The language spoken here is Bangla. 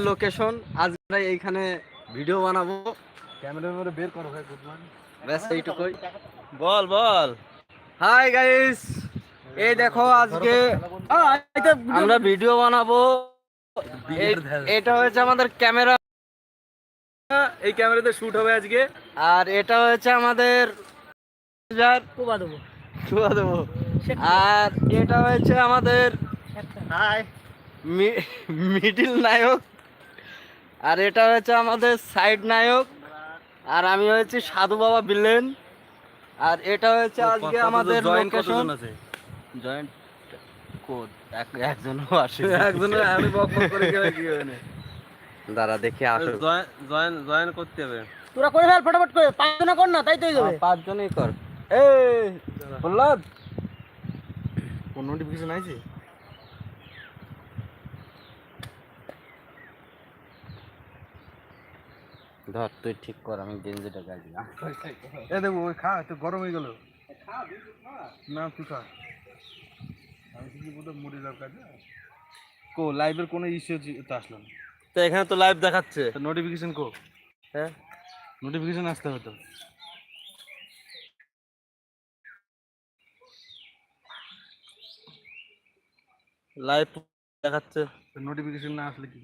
লোকেশন আজ আমরা এইখানে ভিডিও বানাবো। ক্যামেরার মধ্যে বের করো ভাই বুঝলাম। ব্যাস এইটুকুই। বল বল। হাই গাইস, এই দেখো আজকে আমরা ভিডিও বানাবো। এটা হয়েছে আমাদের ক্যামেরা, এই ক্যামেরাতে শুট হবে আজকে। আর এটা হয়েছে আমাদের ছুয়া দেবো। আর এটা হয়েছে আমাদের হাই। মিডিল নায়ক, আর এটা হয়েছে আমাদের সাইড নায়ক, আর আমি হয়েছি সাধু বাবা বিলেন। আর এটা হয়েছে আজকে আমাদের লোকেশন। জয়েন্ট কোড একজনও আসে, একজনের আমি বক বক করে কি হবে না। দাঁড়া দেখে আসো। জয়েন করতে হবে। তোরা করে ফেল ফটাফট করে, পাঁচজনা কর না, তাই তো হয়ে যাবে। পাঁচজনই কর। এই প্রহ্লাদ, কোন নোটিফিকেশন আইছে? ধর তুই ঠিক কর, আমি গেঞ্জিটা গাইছি না। এ দেবো ওই খা, তো গরম হয়ে গেল। না তুই খা। আমি কি বলতে মুড়ি দরকার কো লাইভের কোনো ইস্যু তো আসলো না। তো এখানে তো লাইভ দেখাচ্ছে। নোটিফিকেশন কো? হ্যাঁ, নোটিফিকেশন আসতে হবে তো। লাইভ দেখাচ্ছে। নোটিফিকেশন না আসলে কি